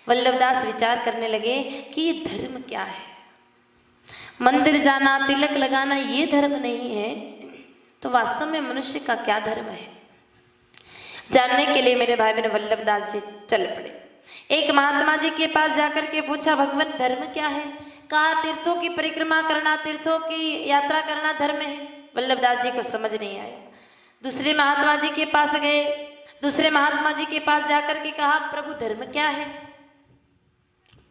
वल्लभदास विचार करने लगे कि ये धर्म क्या है। मंदिर जाना, तिलक लगाना ये धर्म नहीं है तो वास्तव में मनुष्य का क्या धर्म है। जानने के लिए मेरे भाई बहन वल्लभदास जी चल पड़े। एक महात्मा जी के पास जाकर के पूछा, भगवान धर्म क्या है? कहा तीर्थों की परिक्रमा करना, तीर्थों की यात्रा करना धर्म है। वल्लभदास जी को समझ नहीं आया। दूसरे महात्मा जी के पास गए। दूसरे महात्मा जी के पास जाकर के कहा, प्रभु धर्म क्या है?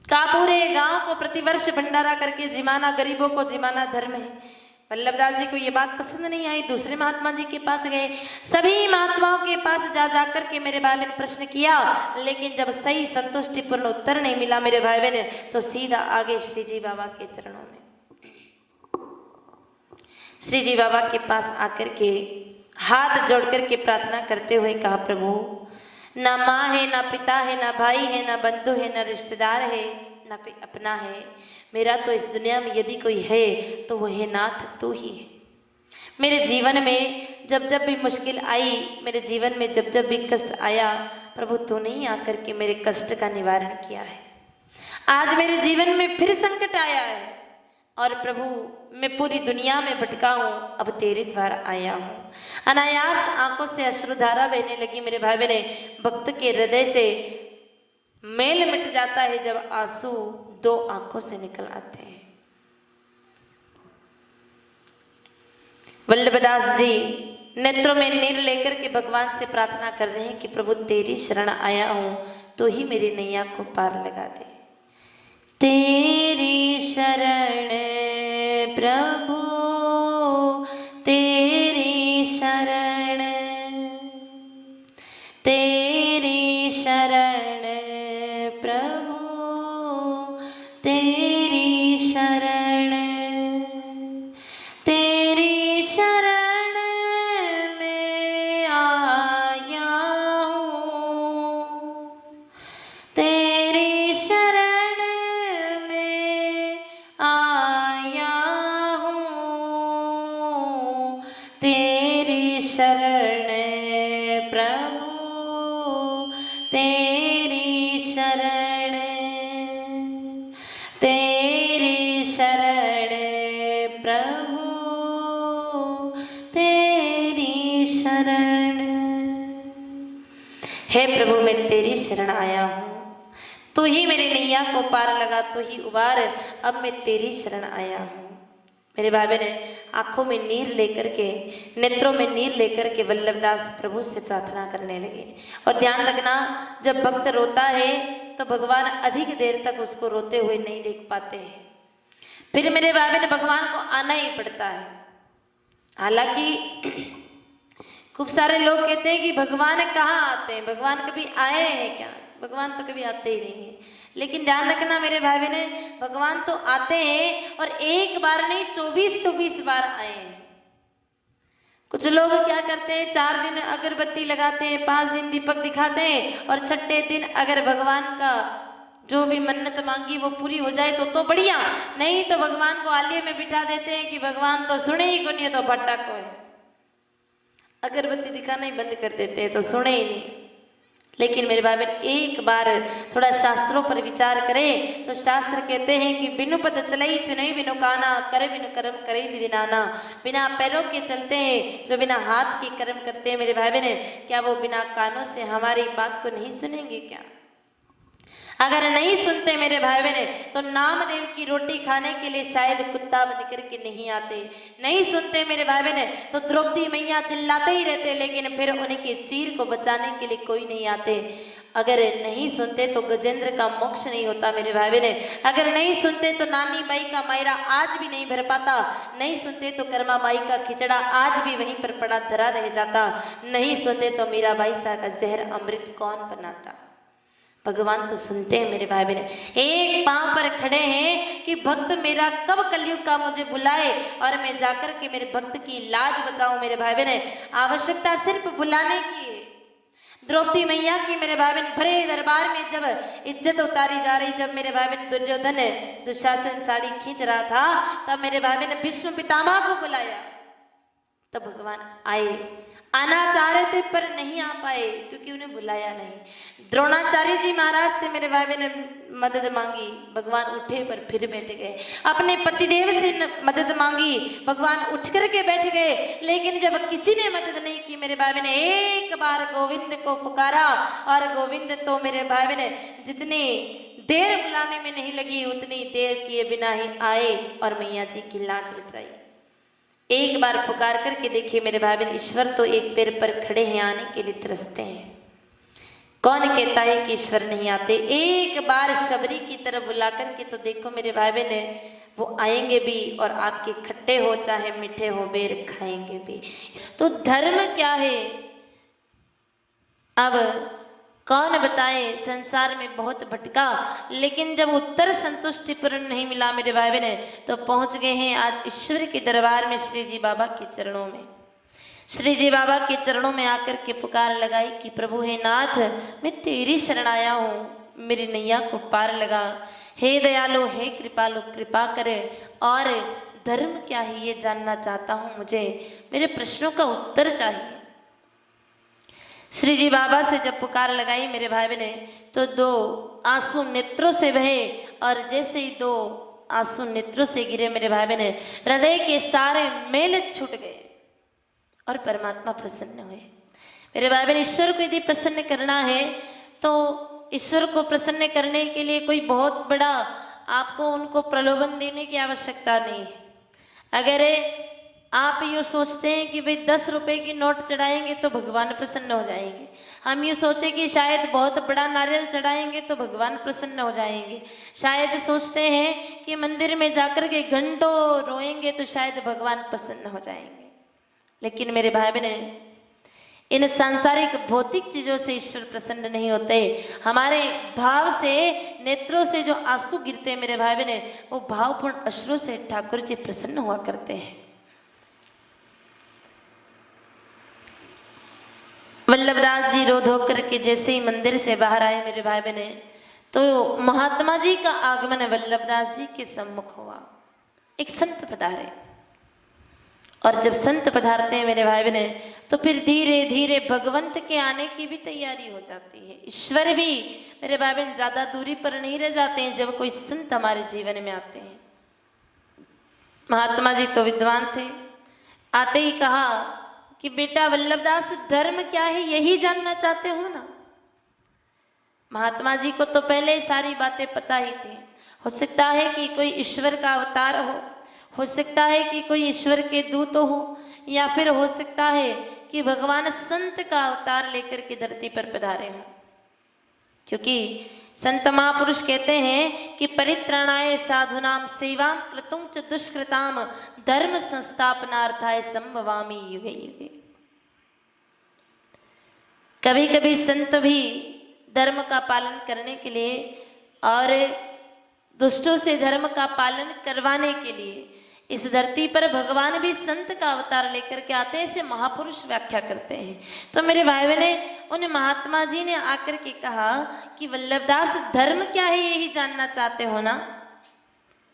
कहा पूरे गांव को प्रतिवर्ष भंडारा करके जिमाना, गरीबों को जिमाना धर्म है। वल्लभदास जी को ये बात पसंद नहीं आई। दूसरे महात्मा जी के पास गए। सभी महात्माओं के पास जा जाकर के मेरे भाई बहन प्रश्न किया, लेकिन जब सही संतुष्टिपूर्ण उत्तर नहीं मिला मेरे भाई बहन, तो सीधा आगे श्री जी बाबा के चरणों में, श्री जी बाबा के पास आकर के हाथ जोड़ करके प्रार्थना करते हुए कहा, प्रभु ना माँ है, ना पिता है, ना भाई है, ना बंधु है, ना रिश्तेदार है, ना कोई अपना है। मेरा तो इस दुनिया में यदि कोई है तो वो है नाथ तू ही है। मेरे जीवन में जब जब भी मुश्किल आई, मेरे जीवन में जब जब भी कष्ट आया, प्रभु तूने ही आकर के मेरे कष्ट का निवारण किया है। आज मेरे जीवन में फिर संकट आया है और प्रभु मैं पूरी दुनिया में भटका हूँ, अब तेरे द्वार आया हूँ। अनायास आंखों से अश्रुधारा बहने लगी मेरे भाई बहने। भक्त के हृदय से मेल मिट जाता है जब आंसू दो आंखों से निकल आते हैं। वल्लभदास जी नेत्रों में नीर लेकर के भगवान से प्रार्थना कर रहे हैं कि प्रभु तेरी शरण आया हूँ, तो ही मेरी नैया को पार लगा दे। तेरी शरण प्रभु, तेरी शरण, तेरी शरण प्रभु, तेरी शरण, तेरी शरण में आया हूँ, तेरी शरण में आया हूँ, तेरी शरण प्रभु, तेरी शरण, तेरी शरण प्रभु, तेरी शरण। हे प्रभु मैं तेरी शरण आया हूँ, तू ही मेरी नैया को पार लगा, तू ही उबार, अब मैं तेरी शरण आया हूँ। मेरे भाई बहन आंखों में नीर लेकर के, नेत्रों में नीर लेकर के वल्लभदास प्रभु से प्रार्थना करने लगे। और ध्यान रखना, जब भक्त रोता है तो भगवान अधिक देर तक उसको रोते हुए नहीं देख पाते हैं। फिर मेरे भाई बहन भगवान को आना ही पड़ता है। हालांकि खूब सारे लोग कहते हैं कि भगवान कहाँ आते हैं, भगवान कभी आए हैं क्या? भगवान तो कभी आते ही नहीं है। लेकिन ध्यान रखना मेरे भाई बहन, भगवान तो आते हैं और एक बार नहीं 24-24 बार आए हैं। कुछ लोग क्या करते हैं, 4 दिन अगरबत्ती लगाते हैं, 5 दिन दीपक दिखाते हैं और छठे दिन अगर भगवान का जो भी मन्नत मांगी वो पूरी हो जाए तो बढ़िया, नहीं तो भगवान को आलिया में बिठा देते हैं कि भगवान तो सुने ही को नहीं, तो भट्टा को है। अगरबत्ती दिखाना ही बंद कर देते हैं तो सुने ही नहीं। लेकिन मेरे भाई बहन एक बार थोड़ा शास्त्रों पर विचार करें तो शास्त्र कहते हैं कि बिनु पद चलई सुनई बिनु काना, करे बिनु कर्म करे बिनु नाना। बिना पैरों के चलते हैं जो बिना हाथ के कर्म करते हैं मेरे भाई बहन, क्या वो बिना कानों से हमारी बात को नहीं सुनेंगे क्या? अगर नहीं सुनते मेरे भाई बहन तो नामदेव की रोटी खाने के लिए शायद कुत्ता बन करके नहीं आते। नहीं सुनते मेरे भाई बहन तो द्रौपदी मैया चिल्लाते ही रहते, लेकिन फिर उनके चीर को बचाने के लिए कोई नहीं आते। अगर नहीं सुनते तो गजेंद्र का मोक्ष नहीं होता मेरे भाई बहन। अगर नहीं सुनते तो नानी बाई का मायरा आज भी नहीं भर पाता। नहीं सुनते तो कर्मा बाई का खिचड़ा आज भी वहीं पर पड़ा धरा रह जाता। नहीं सुनते तो मीरा बाई सा का जहर अमृत कौन बनाता। भगवान तो सुनते हैं मेरे भाई बहन। एक पांव पर खड़े हैं कि भक्त मेरा कब कलयुग का मुझे बुलाए और मैं जाकर के मेरे भक्त की लाज बचाऊं मेरे भाई बहन। आवश्यकता सिर्फ बुलाने की है। द्रौपदी मैया की मेरे भाई बहन भरे दरबार में जब इज्जत उतारी जा रही, जब मेरे भाई बहन दुर्योधन दुशासन साड़ी खींच रहा था, तब मेरे भाई बहन भीष्म पितामह को बुलाया। तब भगवान आए। आना चाह रहे थे पर नहीं आ पाए क्योंकि उन्हें बुलाया नहीं। द्रोणाचार्य जी महाराज से मेरे भाई ने मदद मांगी, भगवान उठे पर फिर बैठ गए। अपने पतिदेव से मदद मांगी, भगवान उठ करके बैठ गए। लेकिन जब किसी ने मदद नहीं की, मेरे भाई ने एक बार गोविंद को पुकारा और गोविंद तो मेरे भाई ने जितनी देर बुलाने में नहीं लगी उतनी देर किए बिना ही आए और मैया जी की लाज बचाई। एक बार पुकार करके देखिए मेरे भाई बहन, ईश्वर तो एक पैर पर खड़े हैं, आने के लिए तरसते हैं। कौन कहता है कि ईश्वर नहीं आते? एक बार शबरी की तरफ बुला करके तो देखो मेरे भाई बहन, वो आएंगे भी और आपके खट्टे हो चाहे मीठे हो बेर खाएंगे भी। तो धर्म क्या है अब कौन बताए? संसार में बहुत भटका, लेकिन जब उत्तर संतुष्टिपूर्ण नहीं मिला मेरे भाई बहन, तो पहुंच गए हैं आज ईश्वर के दरबार में, श्री जी बाबा के चरणों में। श्री जी बाबा के चरणों में आकर के पुकार लगाई कि प्रभु हे नाथ, मैं तेरी शरण आया हूँ, मेरी नैया को पार लगा। हे दयालु, हे कृपालु, कृपा करे। और धर्म क्या है ये जानना चाहता हूँ, मुझे मेरे प्रश्नों का उत्तर चाहिए। श्री जी बाबा से जब पुकार लगाई मेरे भाई बहने, तो दो आंसू नेत्रों से बहे और जैसे ही दो आंसू नेत्रों से गिरे मेरे भाई बहने, हृदय के सारे मेल छूट गए और परमात्मा प्रसन्न हुए। मेरे भाई बहन, ईश्वर को यदि प्रसन्न करना है तो ईश्वर को प्रसन्न करने के लिए कोई बहुत बड़ा आपको उनको प्रलोभन देने की आवश्यकता नहीं है। अगर आप यूँ सोचते हैं कि भाई 10 रुपए की नोट चढ़ाएंगे तो भगवान प्रसन्न हो जाएंगे, हम यूँ सोचे कि शायद बहुत बड़ा नारियल चढ़ाएंगे तो भगवान प्रसन्न हो जाएंगे, शायद सोचते हैं कि मंदिर में जाकर के घंटों रोएंगे तो शायद भगवान प्रसन्न हो जाएंगे। लेकिन मेरे भाई बहन, इन सांसारिक भौतिक चीज़ों से ईश्वर प्रसन्न नहीं होते। हमारे भाव से, नेत्रों से जो आंसू गिरते मेरे भाई बहन, वो भावपूर्ण अश्रु से ठाकुर जी प्रसन्न हुआ करते हैं। वल्लभदास जी रो धो करके जैसे ही मंदिर से बाहर आए मेरे भाई बहने, तो महात्मा जी का आगमन वल्लभदास जी के सम्मुख हुआ। एक संत पधारे और जब संत पधारते हैं मेरे भाई बहने, तो फिर धीरे धीरे भगवंत के आने की भी तैयारी हो जाती है। ईश्वर भी मेरे भाई बहन ज़्यादा दूरी पर नहीं रह जाते हैं जब कोई संत हमारे जीवन में आते हैं। महात्मा जी तो विद्वान थे, आते ही कहा कि बेटा वल्लभदास, धर्म क्या है यही जानना चाहते हो ना? महात्मा जी को तो पहले सारी बातें पता ही थी। हो सकता है कि कोई ईश्वर का अवतार हो सकता है कि कोई ईश्वर के दूत हो, या फिर हो सकता है कि भगवान संत का अवतार लेकर के धरती पर पधारे हों। क्योंकि संत महापुरुष कहते हैं कि परित्राणाय साधुनाम सेवाम कृतुं च दुष्कृताम धर्म संस्थापनार्थाय संभवामि युगे युगे। कभी कभी संत भी धर्म का पालन करने के लिए और दुष्टों से धर्म का पालन करवाने के लिए इस धरती पर भगवान भी संत का अवतार लेकर के आते हैं, इसे महापुरुष व्याख्या करते हैं। तो मेरे भाई बहने, उन महात्मा जी ने आकर के कहा कि वल्लभदास, धर्म क्या है यही जानना चाहते हो ना?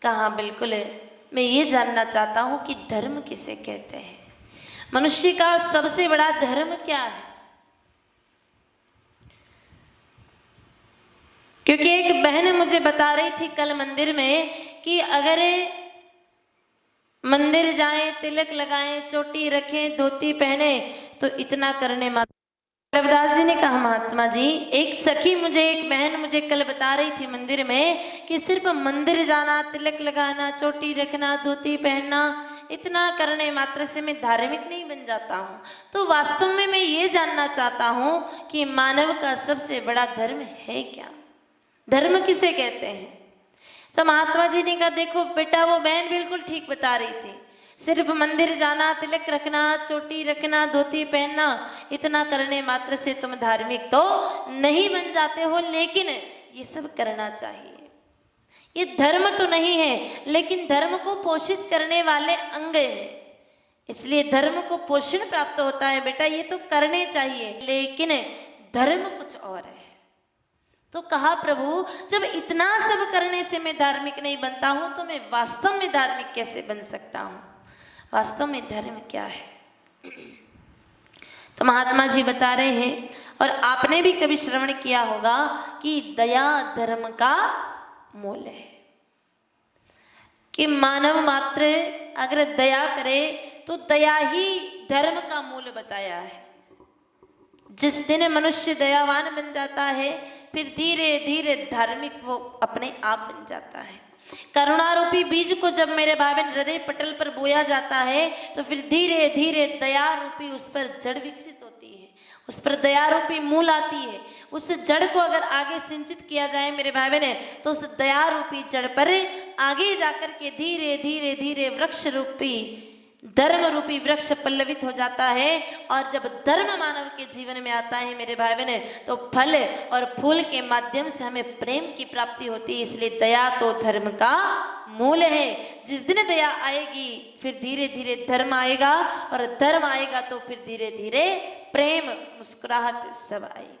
कहा बिल्कुल, मैं ये जानना चाहता हूँ कि धर्म किसे कहते हैं, मनुष्य का सबसे बड़ा धर्म क्या है? क्योंकि एक बहन मुझे बता रही थी कल मंदिर में कि अगर मंदिर जाएं, तिलक लगाएं, चोटी रखें, धोती पहने तो इतना करने मात्र। रविदास जी ने कहा महात्मा जी, एक सखी मुझे, एक बहन मुझे कल बता रही थी मंदिर में कि सिर्फ मंदिर जाना, तिलक लगाना, चोटी रखना, धोती पहनना, इतना करने मात्र से मैं धार्मिक नहीं बन जाता हूँ। तो वास्तव में मैं ये जानना चाहता हूँ कि मानव का सबसे बड़ा धर्म है क्या? धर्म किसे कहते हैं? तो महात्मा जी ने कहा देखो बेटा, वो बहन बिल्कुल ठीक बता रही थी, सिर्फ मंदिर जाना, तिलक रखना, चोटी रखना, धोती पहनना, इतना करने मात्र से तुम धार्मिक तो नहीं बन जाते हो, लेकिन ये सब करना चाहिए। ये धर्म तो नहीं है, लेकिन धर्म को पोषित करने वाले अंग हैं, इसलिए धर्म को पोषण प्राप्त होता है। बेटा ये तो करने चाहिए, लेकिन धर्म कुछ और है। तो कहा प्रभु, जब इतना सब करने से मैं धार्मिक नहीं बनता हूं तो मैं वास्तव में धार्मिक कैसे बन सकता हूं? वास्तव में धर्म क्या है? तो महात्मा जी बता रहे हैं, और आपने भी कभी श्रवण किया होगा कि दया धर्म का मूल है, कि मानव मात्र अगर दया करे तो दया ही धर्म का मूल बताया है। जिस दिन मनुष्य दयावान बन जाता है, फिर धीरे धीरे धार्मिक वो अपने आप बन जाता है। करुणा रूपी बीज को जब मेरे भाई बहन हृदय पटल पर बोया जाता है, तो फिर धीरे धीरे दया रूपी उस पर जड़ विकसित होती है, उस पर दया रूपी मूल आती है। उस जड़ को अगर आगे सिंचित किया जाए मेरे भाई बहन, तो उस दया रूपी जड़ पर आगे जाकर के धीरे धीरे धीरे वृक्ष रूपी धर्म रूपी वृक्ष पल्लवित हो जाता है। और जब धर्म मानव के जीवन में आता है मेरे भाई बहन, तो फल और फूल के माध्यम से हमें प्रेम की प्राप्ति होती है। इसलिए दया तो धर्म का मूल है। जिस दिन दया आएगी फिर धीरे धीरे धर्म आएगा, और धर्म आएगा तो फिर धीरे धीरे प्रेम, मुस्कुराहट सब आएगी।